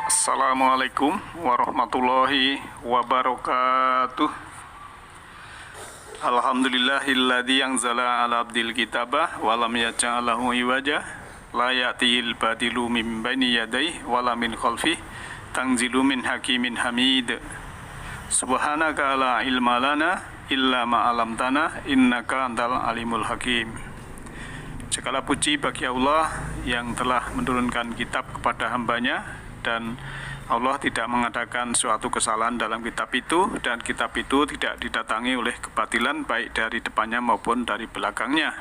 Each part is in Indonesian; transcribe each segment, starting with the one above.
Assalamualaikum warahmatullahi wabarakatuh. Alhamdulillahilladzi anzala ala abdil kitabah wa lam yaj'alahu iwaja la ya'tihil batilu min baini yadayhi wa la min khalfihi tanzilu min hakimin hamid. Subhanaka la ilma lana illa ma 'allamtana innaka antal alimul hakim. Segala puji bagi Allah yang telah menurunkan kitab kepada hambanya, dan Allah tidak mengadakan suatu kesalahan dalam kitab itu, dan kitab itu tidak didatangi oleh kebatilan baik dari depannya maupun dari belakangnya.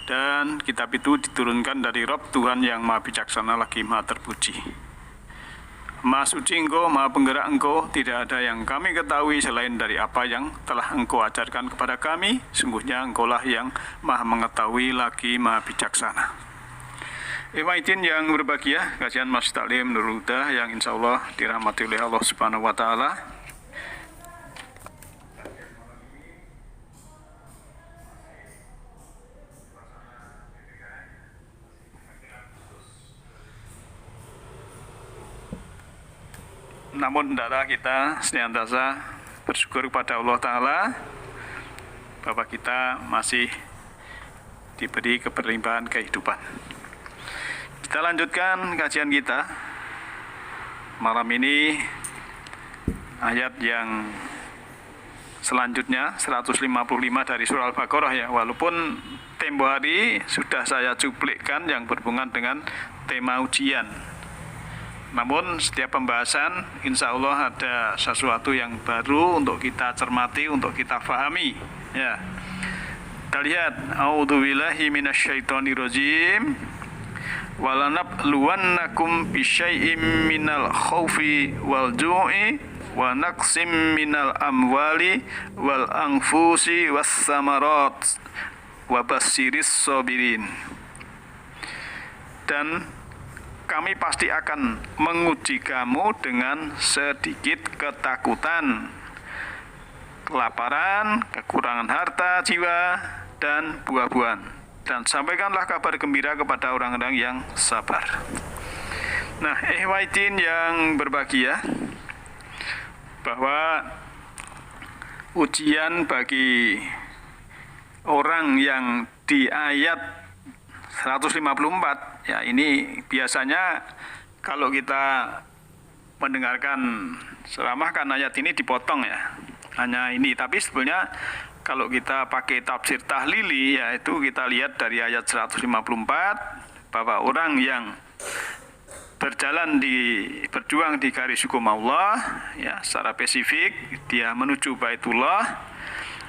Dan kitab itu diturunkan dari Rabb Tuhan yang Maha Bijaksana lagi Maha Terpuji. Maha suci Engkau, Maha penggerak Engkau, tidak ada yang kami ketahui selain dari apa yang telah Engkau ajarkan kepada kami. Sungguhnya Engkaulah yang Maha mengetahui lagi Maha Bijaksana. Ikhwatin yang berbahagia, kajian Mas Taklim Nurul Huda yang insya Allah dirahmati oleh Allah Subhanahu wa Ta'ala. Namun hendaklah kita senantiasa bersyukur kepada Allah Ta'ala bahwa kita masih diberi keberlimpahan kehidupan. Kita lanjutkan kajian kita malam ini, ayat yang selanjutnya 155 dari surah Al-Baqarah ya. Walaupun tempo hari sudah saya cuplikkan yang berhubungan dengan tema ujian, namun setiap pembahasan insya Allah ada sesuatu yang baru untuk kita cermati, untuk kita fahami ya. Kita lihat, a'udzubillahi minasyaitonirrajim. Walanabluwannakum bisyai'im minal khaufi wal ju'i wa naqsim minal amwali wal anfusi was samarat wa bassiris sabirin. Dan kami pasti akan menguji kamu dengan sedikit ketakutan, kelaparan, kekurangan harta, jiwa, dan buah-buahan. Dan sampaikanlah kabar gembira kepada orang-orang yang sabar. Nah, ikhwatin yang berbahagia, bahwa ujian bagi orang yang di ayat 154, ya ini biasanya kalau kita mendengarkan ceramah kan ayat ini dipotong ya, hanya ini. Tapi sebenarnya kalau kita pakai tafsir tahlili, yaitu kita lihat dari ayat 154 bahwa orang yang berjuang di garis hukum Allah ya, secara spesifik dia menuju Baitullah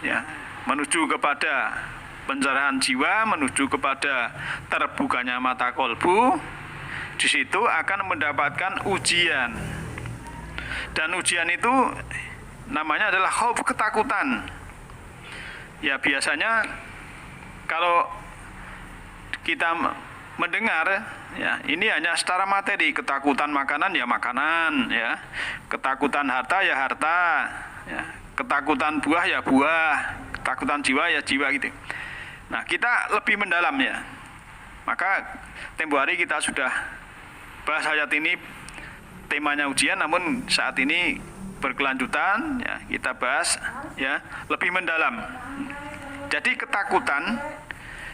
ya, menuju kepada pencerahan jiwa, menuju kepada terbukanya mata kolbu, di situ akan mendapatkan ujian. Dan ujian itu namanya adalah khauf, ketakutan. Ya biasanya kalau kita mendengar ya, ini hanya secara materi, ketakutan makanan ya makanan ya, ketakutan harta ya harta ya, ketakutan buah ya buah, ketakutan jiwa ya jiwa gitu. Nah, kita lebih mendalam ya. Maka tempo hari kita sudah bahas ayat ini, temanya ujian, namun saat ini berkelanjutan ya, kita bahas ya lebih mendalam. Jadi ketakutan,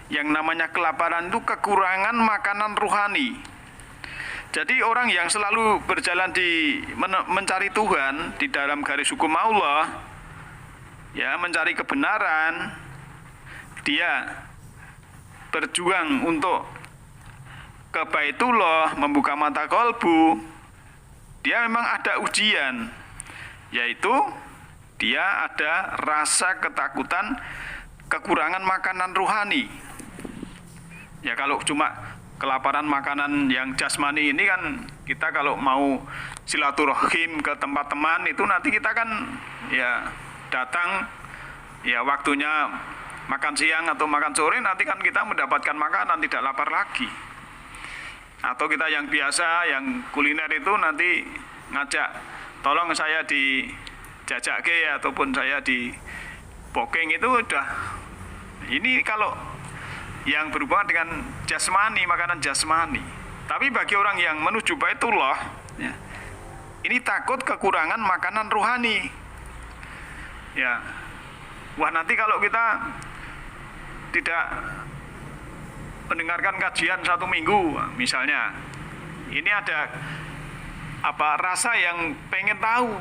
yang namanya kelaparan itu kekurangan makanan rohani. Jadi orang yang selalu berjalan mencari Tuhan di dalam garis hukum Allah ya, mencari kebenaran, dia berjuang untuk ke Baitullah, membuka mata kolbu, dia memang ada ujian, yaitu dia ada rasa ketakutan kekurangan makanan rohani. Ya kalau cuma kelaparan makanan yang jasmani ini kan, kita kalau mau silaturahim ke tempat teman itu nanti kita kan ya datang ya waktunya makan siang atau makan sore, nanti kan kita mendapatkan makanan, tidak lapar lagi. Atau kita yang biasa, yang kuliner itu nanti ngajak, tolong saya di jajake ataupun saya di booking, itu udah. Ini kalau yang berhubungan dengan jasmani, makanan jasmani. Tapi bagi orang yang menuju Baitullah ya, Ini takut kekurangan makanan rohani. Ya. Wah, nanti kalau kita tidak mendengarkan kajian 1 minggu misalnya, ini ada rasa yang pengen tahu,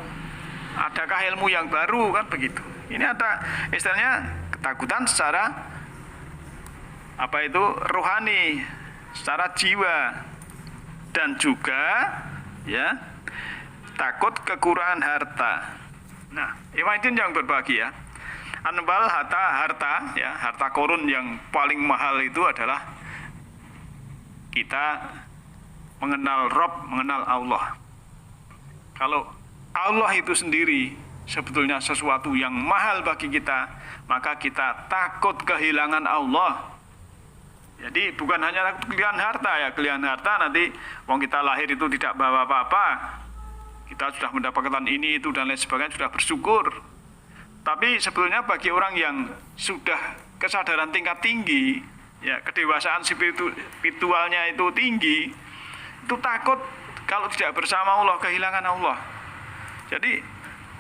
adakah ilmu yang baru, kan begitu. Ini ada istilahnya ketakutan secara rohani, secara jiwa, dan juga ya takut kekurangan harta. Nah, ikhwatin yang berbahagia, anbal harta ya, harta korun yang paling mahal itu adalah kita mengenal Rabb, mengenal Allah. Kalau Allah itu sendiri sebetulnya sesuatu yang mahal bagi kita, maka kita takut kehilangan Allah. Jadi bukan hanya kehilangan harta ya, kehilangan harta nanti wong kita lahir itu tidak bawa apa-apa, kita sudah mendapatkan ini itu dan lain sebagainya, sudah bersyukur. Tapi sebetulnya bagi orang yang sudah kesadaran tingkat tinggi, ya kedewasaan spiritualnya itu tinggi, itu takut kalau tidak bersama Allah, kehilangan Allah. Jadi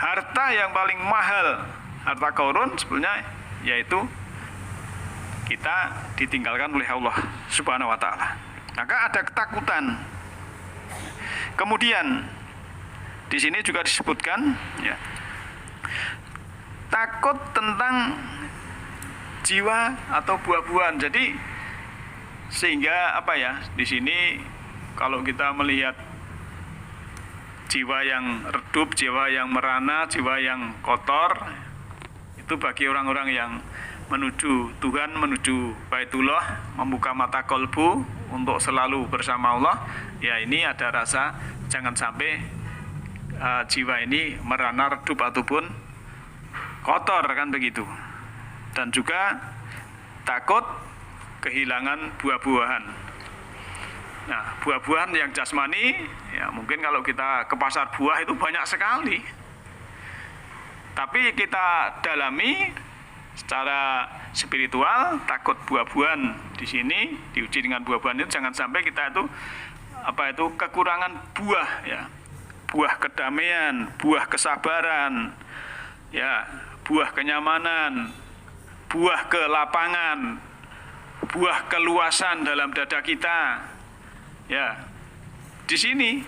harta yang paling mahal, harta korun sebenarnya yaitu kita ditinggalkan oleh Allah Subhanahu wa taala. Maka ada ketakutan. Kemudian di sini juga disebutkan ya, takut tentang jiwa atau buah-buahan. Jadi sehingga di sini kalau kita melihat jiwa yang redup, jiwa yang merana, jiwa yang kotor, itu bagi orang-orang yang menuju Tuhan, menuju Baitullah, membuka mata kolbu untuk selalu bersama Allah, ya ini ada rasa jangan sampai jiwa ini merana, redup ataupun kotor, kan begitu. Dan juga takut kehilangan buah-buahan. Nah, buah-buahan yang jasmani, ya mungkin kalau kita ke pasar buah itu banyak sekali. Tapi kita dalami secara spiritual, takut buah-buahan di sini, diuji dengan buah-buahan itu jangan sampai kita itu kekurangan buah ya. Buah kedamaian, buah kesabaran, ya, buah kenyamanan, buah kelapangan, buah keluasan dalam dada kita. Ya, di sini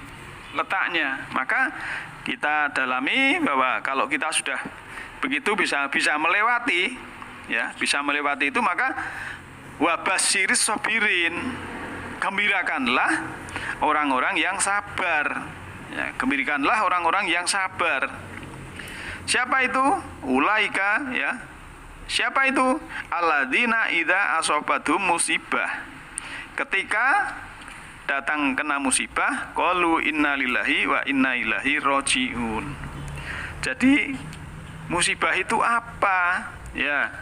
letaknya. Maka kita dalami bahwa kalau kita sudah begitu bisa melewati, ya, bisa melewati itu, maka wabasyiris sobirin, gembirakanlah orang-orang yang sabar. Ya, gembirakanlah orang-orang yang sabar. Siapa itu? Ulaika, ya. Siapa itu? Alladzina idza asobathum musibah. Ketika datang kena musibah, qalu innalillahi wa inna ilaihi rajiun. Jadi musibah itu apa? Ya.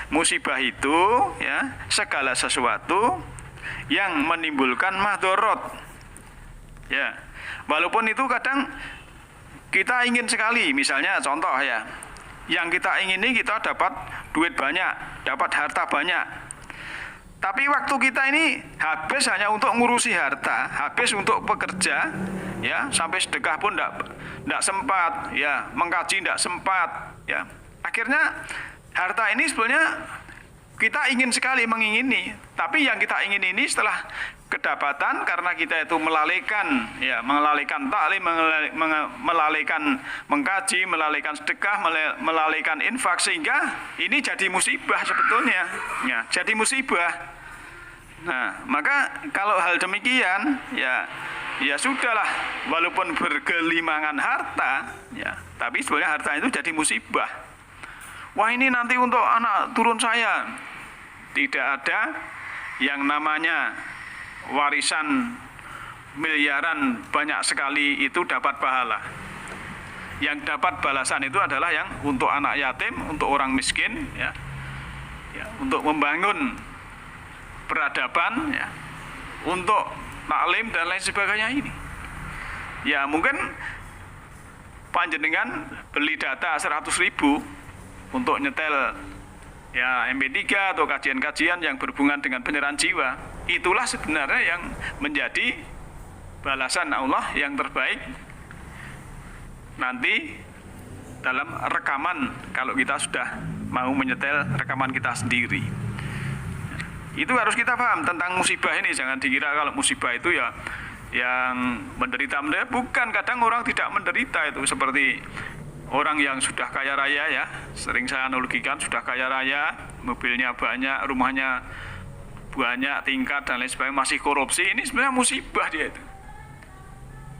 Musibah itu ya segala sesuatu yang menimbulkan madharat. Ya. Walaupun itu kadang kita ingin sekali, misalnya contoh ya. Yang kita ingini kita dapat duit banyak, dapat harta banyak. Tapi waktu kita ini habis hanya untuk ngurusi harta, habis untuk bekerja, ya, sampai sedekah pun tidak sempat, ya, mengkaji tidak sempat, ya. Akhirnya harta ini sebenarnya kita ingin sekali mengingini, tapi yang kita ingin ini setelah kedapatan karena kita itu melalaikan taklim, melalaikan mengkaji, melalaikan sedekah, melalaikan infak, sehingga ini jadi musibah sebetulnya, ya, jadi musibah. Nah, maka kalau hal demikian, ya sudahlah, walaupun bergelimangan harta, ya, tapi sebenarnya harta itu jadi musibah. Wah, ini nanti untuk anak turun saya. Tidak ada yang namanya warisan miliaran banyak sekali itu dapat pahala. Yang dapat balasan itu adalah yang untuk anak yatim, untuk orang miskin, ya, untuk membangun peradaban, ya, untuk taklim dan lain sebagainya ini. Ya mungkin panjenengan beli data 100.000 untuk nyetel ya MP3 atau kajian-kajian yang berhubungan dengan penyerahan jiwa. Itulah sebenarnya yang menjadi balasan Allah yang terbaik nanti dalam rekaman kalau kita sudah mau menyetel rekaman kita sendiri. Itu harus kita paham tentang musibah ini. Jangan dikira kalau musibah itu ya yang menderita, bukan. Kadang orang tidak menderita itu seperti orang yang sudah kaya raya ya, sering saya analogikan, sudah kaya raya, mobilnya banyak, rumahnya banyak tingkat dan lain sebagainya, masih korupsi. Ini sebenarnya musibah dia itu.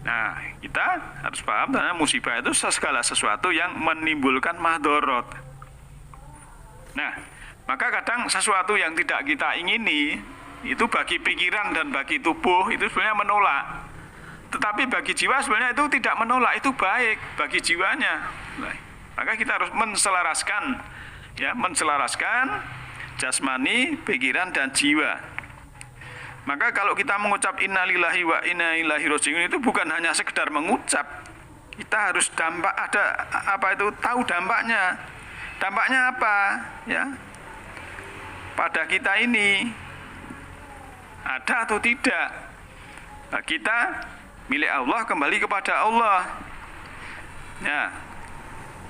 Nah, kita harus paham karena musibah itu segala sesuatu yang menimbulkan madorot. Nah, maka kadang sesuatu yang tidak kita ingini itu bagi pikiran dan bagi tubuh itu sebenarnya menolak. Tetapi bagi jiwa sebenarnya itu tidak menolak, itu baik bagi jiwanya. Maka kita harus menselaraskan, ya, menselaraskan jasmani, pikiran dan jiwa. Maka kalau kita mengucap innalillahi wa inna ilaihi raji'un itu bukan hanya sekedar mengucap. Kita harus tahu dampaknya. Dampaknya apa? Ya. Pada kita ini ada atau tidak? Nah, kita milik Allah, kembali kepada Allah. Ya.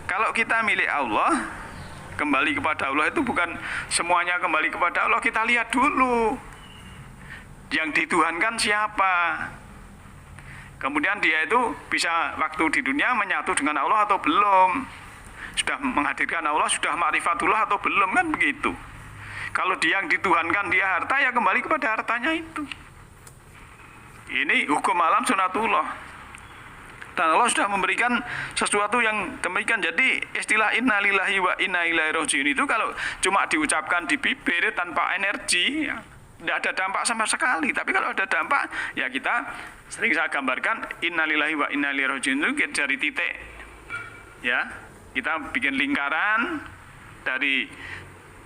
Kalau kita milik Allah, kembali kepada Allah itu bukan semuanya kembali kepada Allah. Kita lihat dulu yang dituhankan siapa. Kemudian dia itu bisa waktu di dunia menyatu dengan Allah atau belum. Sudah menghadirkan Allah, sudah ma'rifatullah atau belum, kan begitu. Kalau dia yang dituhankan dia harta, ya kembali kepada hartanya itu. Ini hukum alam sunatullah. Dan Allah sudah memberikan sesuatu yang demikian. Jadi istilah innalillahi wa inna ilaihi raji'un itu kalau cuma diucapkan di bibir tanpa energi, ya, tidak ada dampak sama sekali. Tapi kalau ada dampak, ya kita sering saya gambarkan innalillahi wa inna ilaihi raji'un itu dari titik. Ya, kita bikin lingkaran dari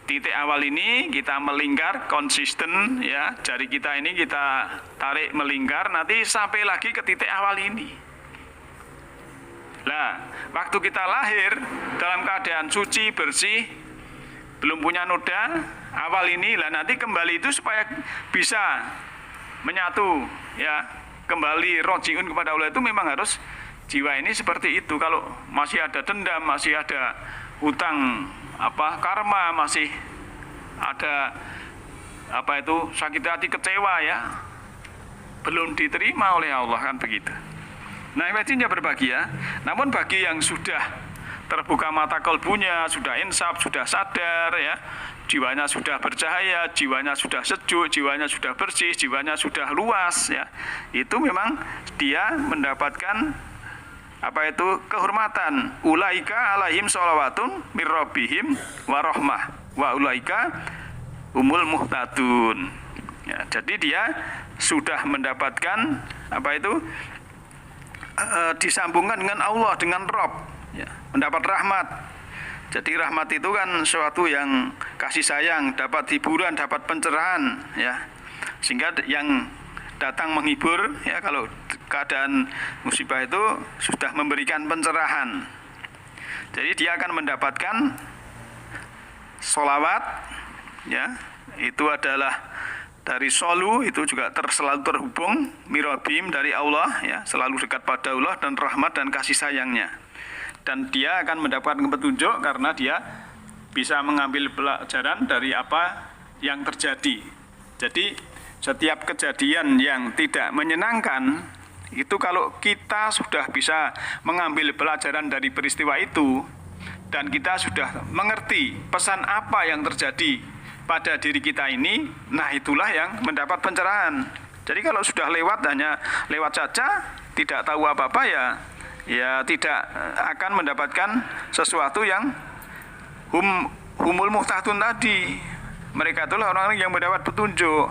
titik awal ini, kita melingkar konsisten, ya, jari kita ini kita tarik melingkar, nanti sampai lagi ke titik awal ini. Nah, waktu kita lahir dalam keadaan suci, bersih, belum punya noda, awal ini, lah nanti kembali itu supaya bisa menyatu, ya, kembali rojiun kepada Allah itu memang harus jiwa ini seperti itu. Kalau masih ada dendam, masih ada hutang karma, masih ada sakit hati, kecewa, ya, belum diterima oleh Allah, kan begitu. Nah, intinya berbahagia. Namun bagi yang sudah terbuka mata kalbunya, sudah insaf, sudah sadar, ya, jiwanya sudah bercahaya, jiwanya sudah sejuk, jiwanya sudah bersih, jiwanya sudah luas, ya, itu memang dia mendapatkan kehormatan. Ulaika alaihim sholawatun mir rabbihim wa rahmah wa ulaika umul muhtadun. Ya, jadi dia sudah mendapatkan disambungkan dengan Allah, dengan Rabb, ya, mendapat rahmat. Jadi rahmat itu kan suatu yang kasih sayang, dapat hiburan, dapat pencerahan, ya, sehingga yang datang menghibur, ya, kalau keadaan musibah itu sudah memberikan pencerahan. Jadi dia akan mendapatkan sholawat, ya, itu adalah dari solu, itu juga selalu terhubung mirabim dari Allah, ya, selalu dekat pada Allah dan rahmat dan kasih sayangnya. Dan dia akan mendapatkan petunjuk karena dia bisa mengambil pelajaran dari apa yang terjadi. Jadi setiap kejadian yang tidak menyenangkan itu kalau kita sudah bisa mengambil pelajaran dari peristiwa itu dan kita sudah mengerti pesan apa yang terjadi pada diri kita ini, nah itulah yang mendapat pencerahan. Jadi kalau sudah lewat, hanya lewat saja, tidak tahu apa-apa, ya tidak akan mendapatkan sesuatu yang humul muhtadun tadi. Mereka itulah orang-orang yang mendapat petunjuk.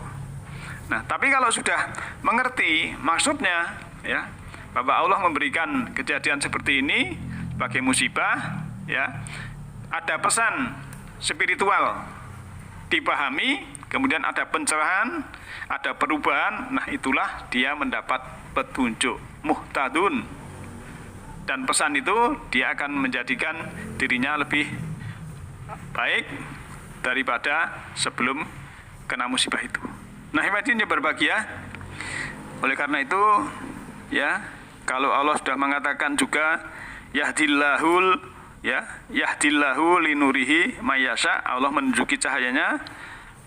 Nah, tapi kalau sudah mengerti maksudnya, ya, bahwa Allah memberikan kejadian seperti ini sebagai musibah, ya, ada pesan spiritual dipahami, kemudian ada pencerahan, ada perubahan, nah itulah dia mendapat petunjuk muhtadun. Dan pesan itu dia akan menjadikan dirinya lebih baik daripada sebelum kena musibah itu. Nah, hadirin berbahagia. Oleh karena itu, ya, kalau Allah sudah mengatakan juga yahdillahu linurihi mayasya. Allah menunjuki cahayanya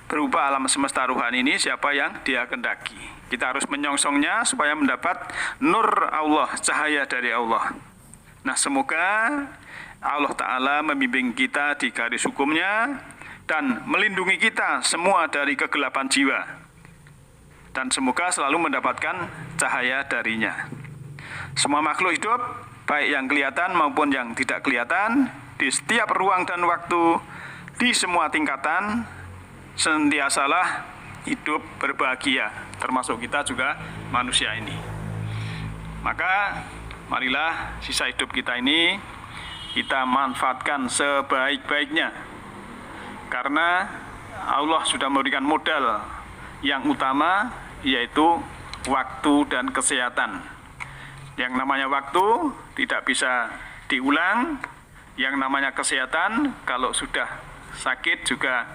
berupa alam semesta ruhani ini siapa yang Dia kehendaki. Kita harus menyongsongnya supaya mendapat nur Allah, cahaya dari Allah. Nah, semoga Allah Ta'ala membimbing kita di garis hukumnya dan melindungi kita semua dari kegelapan jiwa. Dan semoga selalu mendapatkan cahaya darinya. Semua makhluk hidup, baik yang kelihatan maupun yang tidak kelihatan, di setiap ruang dan waktu, di semua tingkatan, senantiasalah hidup berbahagia, termasuk kita juga manusia ini. Maka marilah sisa hidup kita ini kita manfaatkan sebaik-baiknya, karena Allah sudah memberikan modal yang utama, yaitu waktu dan kesehatan. Yang namanya waktu tidak bisa diulang, yang namanya kesehatan kalau sudah sakit juga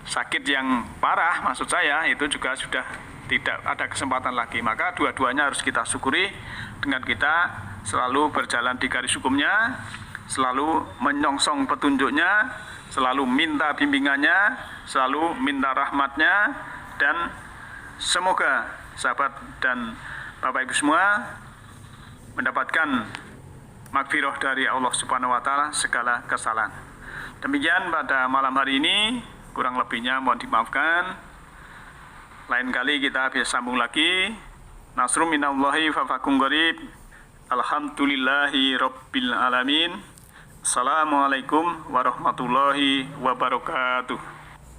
sakit yang parah, maksud saya itu juga sudah tidak ada kesempatan lagi. Maka dua-duanya harus kita syukuri dengan kita selalu berjalan di garis hukumnya, selalu menyongsong petunjuknya, selalu minta bimbingannya, selalu minta rahmatnya, dan semoga sahabat dan Bapak Ibu semua mendapatkan magfirah dari Allah Subhanahu wa Ta'ala segala kesalahan. Demikian pada malam hari ini, kurang lebihnya mohon dimaafkan. Lain kali kita bisa sambung lagi. Nasrum minallahi fa fakum qarib. Alhamdulillahi rabbil alamin. Assalamualaikum warahmatullahi wabarakatuh.